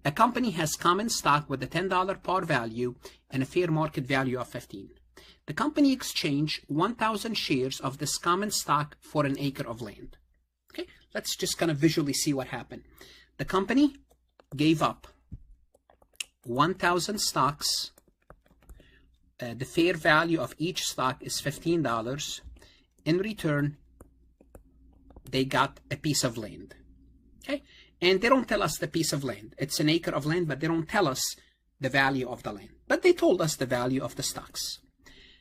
A company has common stock with a $10 par value and a fair market value of 15. The company exchanged 1,000 shares of this common stock for an acre of land. Okay, let's just kind of visually see what happened. The company gave up 1,000 stocks. The fair value of each stock is $15. In return, they got a piece of land. Okay, and they don't tell us the piece of land. It's an acre of land, but they don't tell us the value of the land. But they told us the value of the stocks.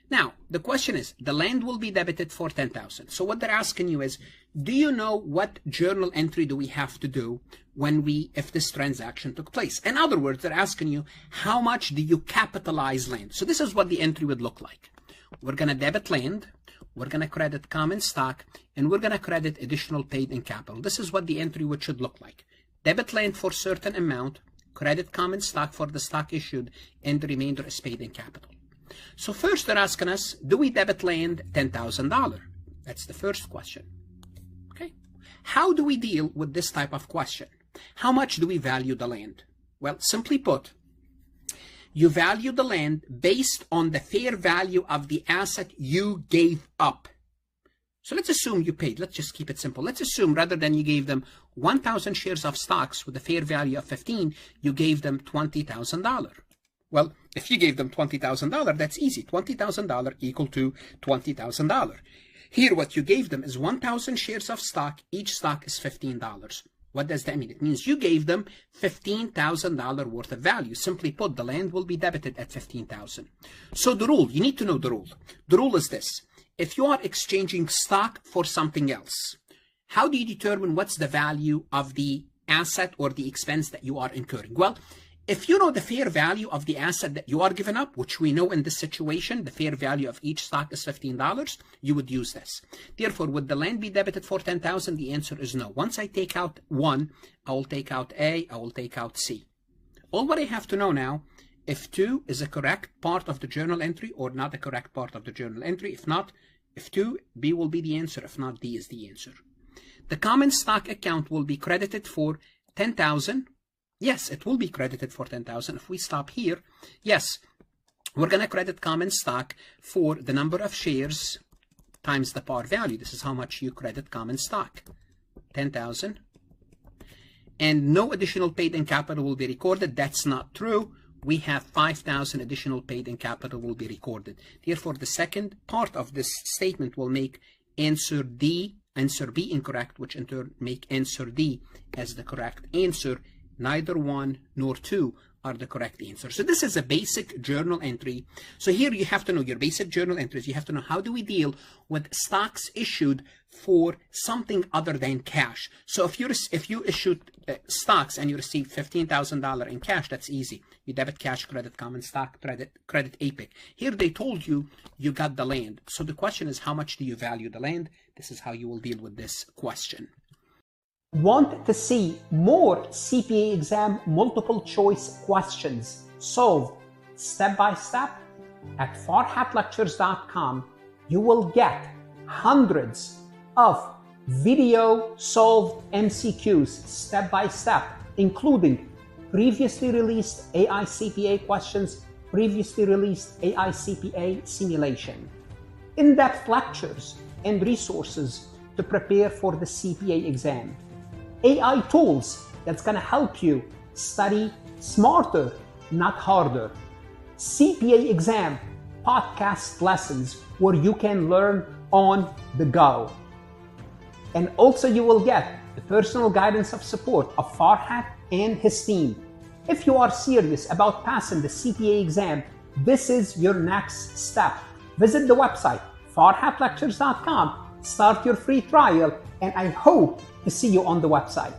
Now, the question is, the land will be debited for $10,000. So what they're asking you is, do you know what journal entry do we have to do if this transaction took place? In other words, they're asking you, how much do you capitalize land? So this is what the entry would look like. We're going to debit land, we're going to credit common stock, and we're going to credit additional paid-in capital. This is what the entry should look like. Debit land for certain amount, credit common stock for the stock issued, and the remainder is paid-in capital. So first they're asking us, do we debit land $10,000? That's the first question. Okay. How do we deal with this type of question? How much do we value the land? Well, simply put, you value the land based on the fair value of the asset you gave up. So let's assume you paid. Let's just keep it simple. Let's assume rather than you gave them 1,000 shares of stocks with a fair value of 15, you gave them $20,000. Well, if you gave them $20,000, that's easy. $20,000 equal to $20,000. Here, what you gave them is 1,000 shares of stock. Each stock is $15. What does that mean? It means you gave them $15,000 worth of value. Simply put, the land will be debited at $15,000. So the rule, you need to know the rule. The rule is this. If you are exchanging stock for something else, how do you determine what's the value of the asset or the expense that you are incurring? Well, if you know the fair value of the asset that you are giving up, which we know in this situation, the fair value of each stock is $15, you would use this. Therefore, would the land be debited for $10,000? The answer is no. Once I take out 1, I will take out A, I will take out C. All what I have to know now, if 2 is a correct part of the journal entry or not a correct part of the journal entry. If not, if 2, B will be the answer. If not, D is the answer. The common stock account will be credited for $10,000. Yes, it will be credited for $10,000. If we stop here, yes, we're going to credit common stock for the number of shares times the par value. This is how much you credit common stock, $10,000. And no additional paid-in capital will be recorded. That's not true. We have $5,000 additional paid-in capital will be recorded. Therefore, the second part of this statement will make answer B incorrect, which in turn make answer D as the correct answer. Neither 1 nor 2 are the correct answer. So this is a basic journal entry. So here you have to know your basic journal entries. You have to know how do we deal with stocks issued for something other than cash. So if you issued stocks and you received $15,000 in cash, that's easy. You debit cash, credit common stock, credit APIC. Here they told you you got the land. So the question is, how much do you value the land? This is how you will deal with this question. Want to see more CPA exam multiple choice questions solved step by step? At farhatlectures.com, you will get hundreds of video solved MCQs step by step, including previously released AI CPA questions, previously released AI CPA simulation, in-depth lectures and resources to prepare for the CPA exam, AI tools that's going to help you study smarter, not harder, CPA exam podcast lessons where you can learn on the go. And also you will get the personal guidance of support of Farhat and his team. If you are serious about passing the CPA exam, this is your next step. Visit the website farhatlectures.com, start your free trial, and I hope to see you on the website.